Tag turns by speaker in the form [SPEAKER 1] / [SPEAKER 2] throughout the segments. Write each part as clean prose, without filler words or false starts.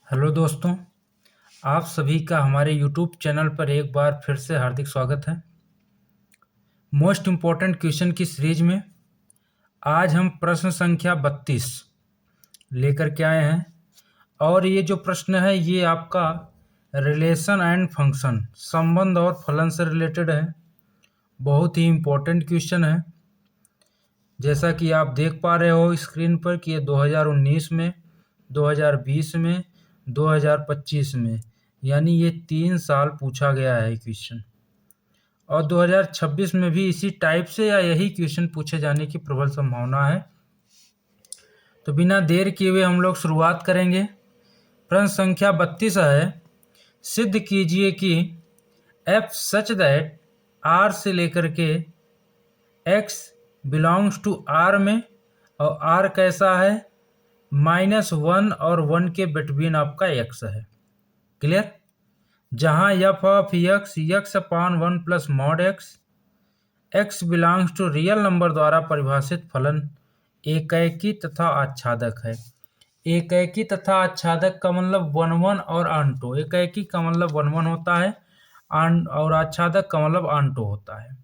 [SPEAKER 1] Hello दोस्तों, आप सभी का हमारे यूट्यूब चैनल पर एक बार फिर से हार्दिक स्वागत है। मोस्ट इम्पॉर्टेंट क्वेश्चन की सीरीज में आज हम प्रश्न संख्या 32 लेकर के आए हैं और ये जो प्रश्न है ये आपका रिलेशन एंड फंक्शन संबंध और फलन से रिलेटेड है। बहुत ही इम्पोर्टेंट क्वेश्चन है। जैसा कि आप देख पा रहे हो स्क्रीन पर कि ये 2019 में, 2020 में, 2025 में, यानी ये 3 साल पूछा गया है क्वेश्चन और 2026 में भी इसी टाइप से या यही क्वेश्चन पूछे जाने की प्रबल संभावना है। तो बिना देर किए हुए हम लोग शुरुआत करेंगे। प्रश्न संख्या 32 है, सिद्ध कीजिए कि f सच दैट r से लेकर के x बिलोंग्स टू r में और r कैसा है -1 और 1 के बिटवीन आपका x है। क्लियर? जहाँ f of x upon 1 plus mod x belongs to real number द्वारा परिभाषित फलन एकैकी तथा आच्छादक है। एकैकी तथा आच्छादक का मतलब 1 और आंटो। एकैकी का मतलब 1 होता है और आच्छादक का मतलब आंटो होता है।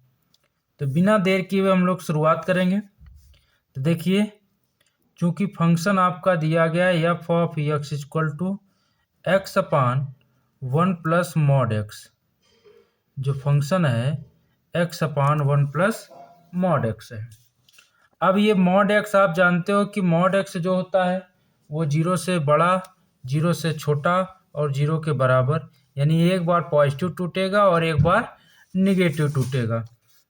[SPEAKER 1] तो बिना देर किए हुए हम लोग शुरुआत करेंगे। तो देखिए, चूंकि फंक्शन आपका दिया गया है f of x equal to x upon 1 plus mod x, जो फंक्शन है x upon 1 plus mod x है। अब ये मॉड x आप जानते हो कि मॉड x जो होता है वो 0 से बड़ा, 0 से छोटा और 0 के बराबर, यानी एक बार पॉजिटिव टूटेगा और एक बार निगेटिव टूटेगा।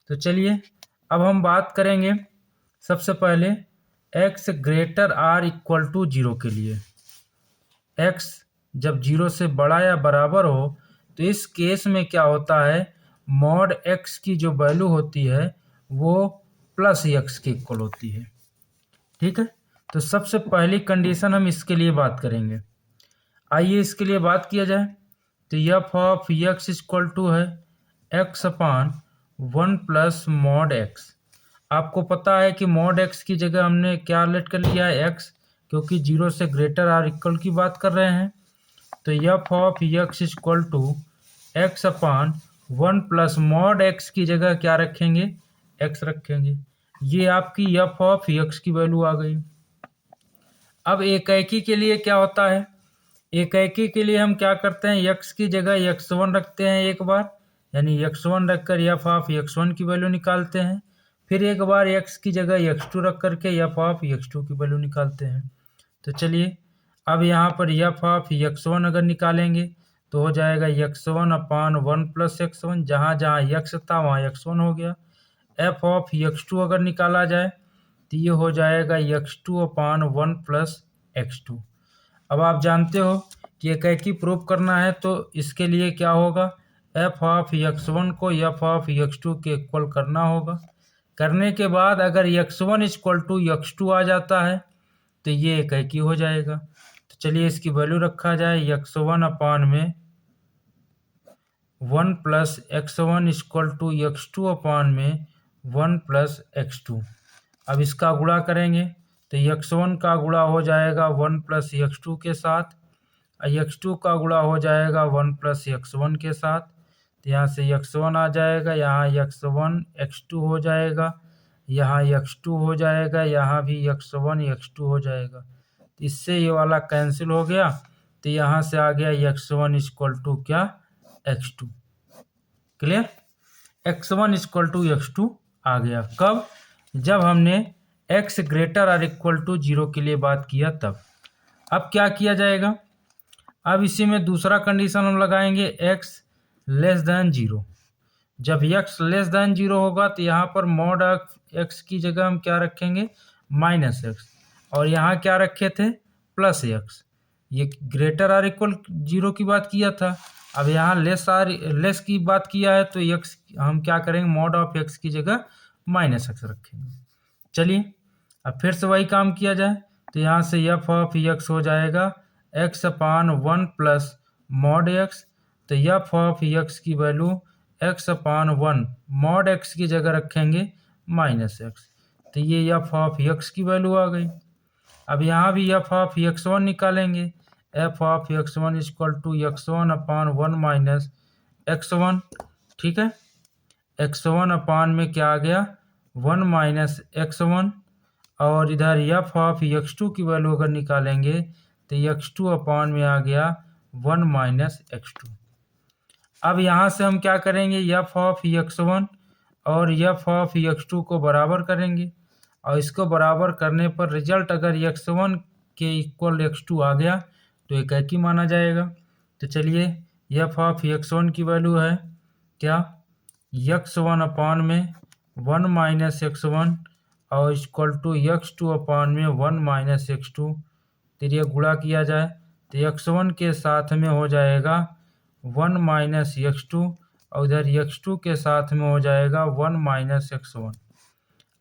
[SPEAKER 1] तो चलिए अब हम बात करेंगे सबसे पहले x greater r equal to 0 के लिए। x जब 0 से बड़ा या बराबर हो तो इस केस में क्या होता है, मॉड x की जो वैल्यू होती है वो प्लस x के इक्वल होती है। ठीक है, तो सबसे पहली कंडीशन हम इसके लिए बात करेंगे। आइए इसके लिए बात किया जाए। तो f of x equal to है x upon 1 plus mod x। आपको पता है कि मॉड x की जगह हमने क्या लेट कर लिया है x, क्योंकि 0 से ग्रेटर आर इक्वल की बात कर रहे हैं। तो f of x equal to x upon 1 plus mod x की जगह क्या रखेंगे, x रखेंगे। ये आपकी f ऑफ x की वैल्यू आ गई। अब एकैकी के लिए क्या होता है, एकैकी के लिए हम क्या करते हैं, x की जगह x1 रखते हैं एक बार, यानी x1 रखकर f ऑफ x1 की वैल्यू निकालते हैं। फिर एक बार x की जगह x2 रख करके f ऑफ x2 की वैल्यू निकालते हैं। तो चलिए अब यहाँ पर f ऑफ x1 अगर निकालेंगे तो हो जाएगा x1 अपान 1 प्लस x1, जहाँ जहाँ x था वहाँ x1 हो गया। f ऑफ x2 अगर निकाला जाए तो ये हो जाएगा x2 अपान 1 प्लस x2। अब आप जानते हो कि एकैकी प्रूव करना है तो इसके लिए क्या होगा, f ऑफ x1 को f ऑफ x2 के इक्वल करना होगा। करने के बाद अगर x1 इक्वल टू x2 आ जाता है तो ये एकैकी हो जाएगा। तो चलिए इसकी वैल्यू रखा जाए, x1 अपान में 1 plus x1 equal to x2 अपान में 1 प्लस x2। अब इसका गुणा करेंगे तो x1 का गुणा हो जाएगा 1 प्लस x2 के साथ, x2 का गुणा हो जाएगा 1 प्लस x1 के साथ। तो यहाँ से x1 आ जाएगा, यहाँ x1 x2 हो जाएगा, यहाँ x2 हो जाएगा, यहाँ भी x1 x2 हो जाएगा। तो इससे ये वाला कैंसिल हो गया, तो यहाँ से आ गया x1 इक्वल टू क्या, x2। Clear? x1 equal to x2 आ गया। कब? जब हमने x ग्रेटर और इक्वल टू 0 के लिए बात किया तब। अब क्या किया जाएगा, अब इसी में दूसरा कंडीशन हम लगाएंगे, x लेस देन 0। जब x लेस देन 0 होगा तो यहाँ पर मॉड x की जगह हम क्या रखेंगे, माइनस x, और यहाँ क्या रखे थे, प्लस x। ये ग्रेटर आर इक्वल 0 की बात किया था, अब यहाँ लेस की बात किया है तो x हम क्या करेंगे, मॉड ऑफ x की जगह माइनस x रखेंगे। चलिए अब फिर से वही काम किया जाए, तो यहाँ से f ऑफ x हो जाएगा x upon 1 plus mod x। तो f ऑफ x की value x upon 1 mod x की जगह रखेंगे माइनस x। तो ये f ऑफ x की वैल्यू आ गई। अब यहाँ भी f ऑफ x1 निकालेंगे, F of x1 equal to x1 upon 1 minus x1, ठीक है। x1 अपान में क्या आ गया 1 माइनस x1, और इधर एफ ऑफ x2 की वैल्यू अगर निकालेंगे तो x2 अपान में आ गया 1 माइनस x2। अब यहाँ से हम क्या करेंगे, एफ ऑफ x1 और एफ ऑफ x2 को बराबर करेंगे, और इसको बराबर करने पर रिजल्ट अगर x1 के इक्वल x2 आ गया तो एक ही माना जाएगा। तो चलिए एफ ऑफ x1 की वैल्यू है क्या, x1 अपान में 1 माइनस x1 और इक्वल टू x2 अपान में 1 माइनस x2। तो ये गुणा किया जाए तो x1 के साथ में हो जाएगा 1 माइनस x2 और इधर x2 के साथ में हो जाएगा 1 माइनस x1।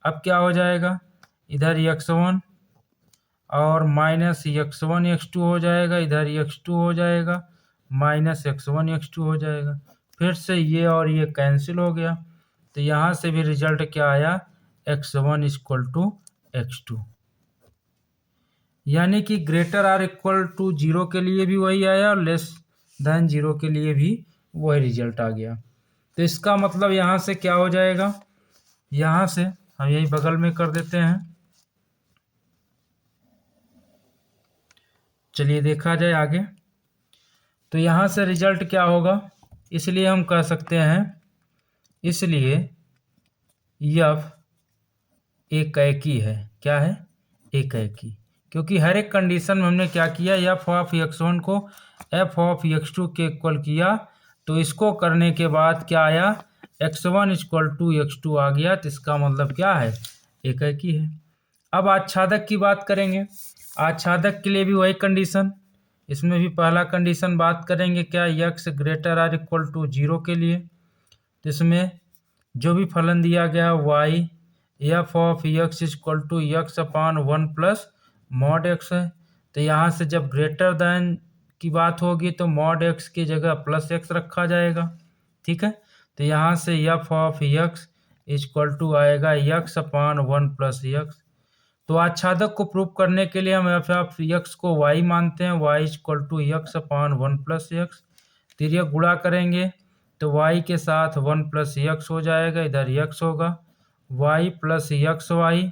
[SPEAKER 1] अब क्या हो जाएगा, इधर x1 और माइनस x1 x2 हो जाएगा, इधर x2 हो जाएगा, माइनस x1 x2 हो जाएगा। फिर से ये और ये कैंसिल हो गया, तो यहाँ से भी रिजल्ट क्या आया, x1 इक्वल टू x2। यानी कि ग्रेटर आर इक्वल टू 0 के लिए भी वही आया और लेस देन 0 के लिए भी वही रिजल्ट आ गया। तो इसका मतलब यहाँ से क्या हो जाएगा, यहाँ से हम यही बगल में कर देते हैं। चलिए देखा जाए आगे। तो यहाँ से रिजल्ट क्या होगा, इसलिए हम कह सकते हैं, इसलिए एफ एकैकी है। क्या है, एकैकी, क्योंकि हर एक कंडीशन में हमने क्या किया, एफ ऑफ x1 को एफ ऑफ x2 के इक्वल किया, तो इसको करने के बाद क्या आया, x1 इक्वल टू x2 आ गया। तो इसका मतलब क्या है, एकैकी है। अब आच्छादक की बात करेंगे। आच्छादक के लिए भी वही कंडीशन, इसमें भी पहला कंडीशन बात करेंगे क्या, x greater or equal to 0 के लिए। तो इसमें जो भी फलन दिया गया y F of x equal to x upon 1 plus mod x है। तो यहाँ से जब ग्रेटर दैन की बात होगी तो मॉड x की जगह प्लस x रखा जाएगा, ठीक है। तो यहाँ से F of x equal to आएगा x अपान 1 प्लस x। तो आच्छादक को प्रूव करने के लिए हम एफ ऑफ x को y मानते हैं, y equal to x upon 1 plus x। फिर ये गुणा करेंगे तो y के साथ 1 प्लस x हो जाएगा, इधर x होगा, y प्लस एक्स वाई,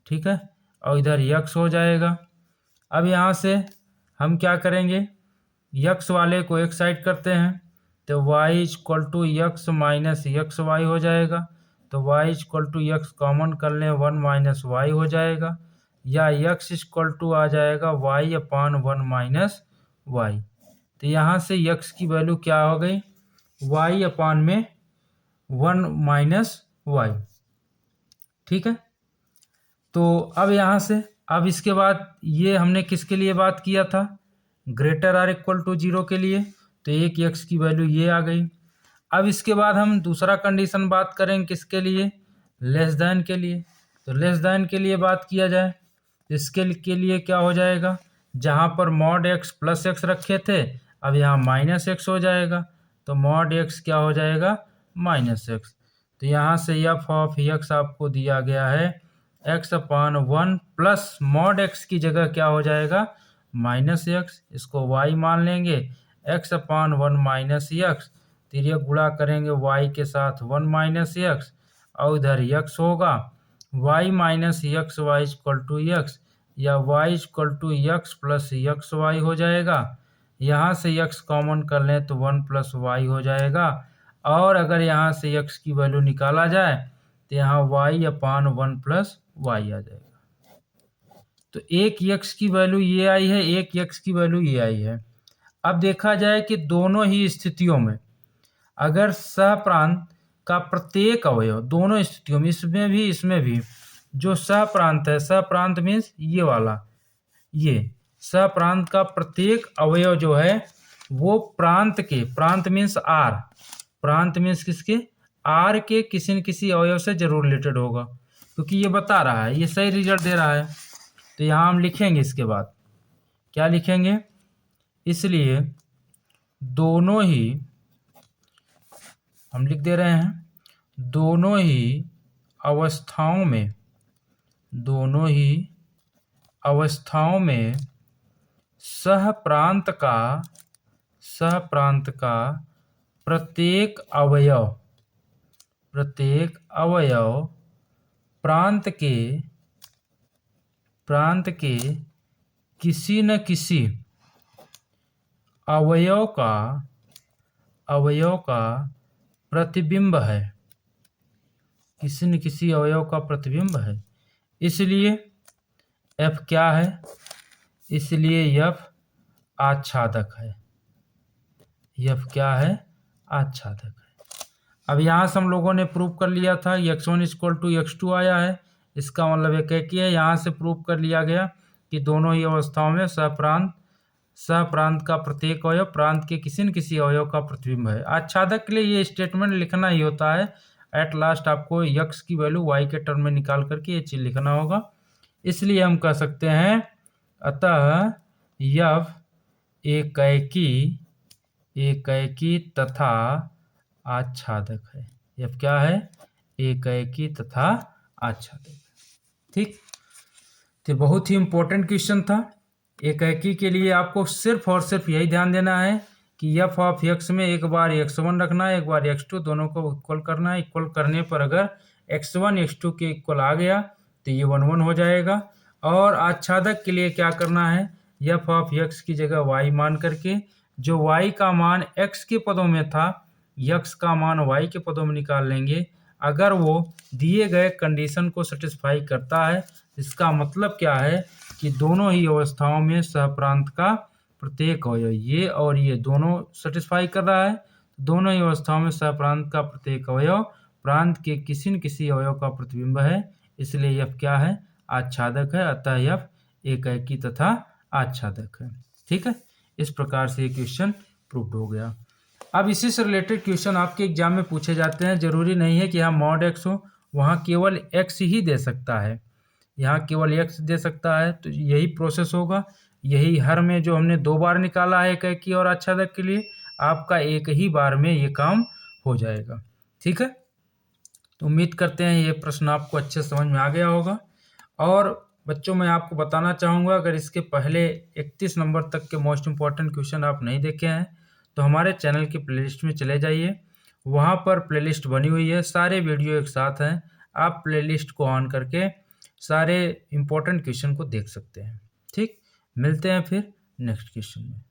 [SPEAKER 1] ठीक है, और इधर x हो जाएगा। अब यहाँ से हम क्या करेंगे, x वाले को एक साइड करते हैं तो y equal to x minus x y हो जाएगा। तो y equal to x common कर लें, 1 माइनस वाई हो जाएगा, या x इक्वल टू आ जाएगा y अपान 1 माइनस वाई। तो यहाँ से x की वैल्यू क्या हो गई, y अपान में 1 माइनस वाई, ठीक है। तो अब यहाँ से, अब इसके बाद ये हमने किसके लिए बात किया था, ग्रेटर आर इक्वल टू 0 के लिए, तो एक x की वैल्यू ये आ गई। अब इसके बाद हम दूसरा कंडीशन बात करेंगे किसके लिए, लेस दैन के लिए। तो लेस दैन के लिए बात किया जाए तो इसके लिए क्या हो जाएगा, जहाँ पर मॉड x प्लस x रखे थे अब यहाँ माइनस x हो जाएगा, तो मॉड x क्या हो जाएगा, माइनस x। तो यहाँ से एफ ऑफ x आपको दिया गया है x upon 1 plus mod x की जगह क्या हो जाएगा, माइनस x। इसको y मान लेंगे, x अपान 1 माइनस x। फिर ये गुणा करेंगे y के साथ 1 माइनस x, और इधर x होगा, y minus x y equal to x, या y equal to x plus x y हो जाएगा। यहाँ से x कॉमन कर लें तो 1 प्लस वाई हो जाएगा, और अगर यहाँ से x की वैल्यू निकाला जाए तो यहाँ y अपान 1 प्लस वाई आ जाएगा। तो एक x की वैल्यू ये आई है, एक x की वैल्यू ये आई है। अब देखा जाए कि दोनों ही स्थितियों में अगर सहप्रांत का प्रत्येक अवयव, दोनों स्थितियों में, इसमें भी जो सहप्रांत है, सहप्रांत मीन्स ये वाला, ये सहप्रांत का प्रत्येक अवयव जो है वो प्रांत के, प्रांत मीन्स आर, प्रांत मीन्स किसके, आर के किसी न किसी अवयव से जरूर रिलेटेड होगा, क्योंकि ये बता रहा है, ये सही रिजल्ट दे रहा है। तो यहाँ हम लिखेंगे, इसके बाद क्या लिखेंगे, इसलिए दोनों ही हम लिख दे रहे हैं, दोनों ही अवस्थाओं में, दोनों ही अवस्थाओं में सह प्रांत का प्रत्येक अवयव प्रांत के किसी न किसी अवयव का प्रतिबिंब है, किसी न किसी अवयव का प्रतिबिंब है। इसलिए F क्या है? इसलिए F आच्छादक है। F क्या है? आच्छादक है। अब यहाँ से हम लोगों ने प्रूव कर लिया था x1 = x2 आया है, इसका मतलब एक ही है। यहाँ से प्रूव कर लिया गया कि दोनों ही अवस्थाओं में सहप्रांत का प्रत्येक अवयव प्रांत के किसी न किसी अवयव का प्रतिबिंब है। आच्छादक के लिए ये स्टेटमेंट लिखना ही होता है। एट लास्ट आपको x की वैल्यू y के टर्म में निकाल करके ये चीज लिखना होगा। इसलिए हम कह सकते हैं अतः F एकाएकी तथा आच्छादक है। F क्या है? एकाएकी तथा आच्छादक। ठीक, तो बहुत ही इंपॉर्टेंट क्वेश्चन था। एकाएकी के लिए आपको सिर्फ और सिर्फ यही ध्यान देना है कि F ऑफ x में एक बार x1 रखना है, एक बार x2, दोनों को इक्वल करना है। इक्वल करने पर अगर x1 x2 के इक्वल आ गया तो ये 1 1 हो जाएगा। और आच्छादक के लिए क्या करना है? F ऑफ x की जगह y मान करके जो y का मान x के पदों में था x का मान y के पदों में निकाल लेंगे। अगर वो दिए गए कंडीशन को सेटिस्फाई करता है, इसका मतलब क्या है कि दोनों ही अवस्थाओं में सहप्रांत का प्रत्येक अवयव, ये और ये दोनों सेटिस्फाई कर रहा है। दोनों ही अवस्थाओं में सहप्रांत का प्रत्येक अवयव प्रांत के किसी न किसी अवयव का प्रतिबिंब है। इसलिए F क्या है? आच्छादक है। अतः F एकाएकी तथा आच्छादक है। ठीक है, इस प्रकार से ये क्वेश्चन प्रूव्ड हो गया। अब इसी से रिलेटेड क्वेश्चन आपके एग्जाम में पूछे जाते हैं। जरूरी नहीं है कि यहाँ मॉड x हो, वहाँ केवल x ही दे सकता है, यहाँ केवल x दे सकता है। तो यही प्रोसेस होगा, यही हर में जो हमने 2 बार निकाला है एकाएकी और आच्छादक के लिए, आपका एक ही बार में ये काम हो जाएगा। ठीक है, तो उम्मीद करते हैं ये प्रश्न आपको अच्छे समझ में आ गया होगा। और बच्चों मैं आपको बताना चाहूँगा, अगर इसके पहले 31 नंबर तक के मोस्ट इम्पॉर्टेंट क्वेश्चन आप नहीं देखे हैं तो हमारे चैनल की प्लेलिस्ट में चले जाइए। वहाँ पर प्लेलिस्ट बनी हुई है, सारे वीडियो एक साथ हैं। आप प्लेलिस्ट को ऑन करके सारे इम्पोर्टेंट क्वेश्चन को देख सकते हैं। ठीक, मिलते हैं फिर नेक्स्ट क्वेश्चन में।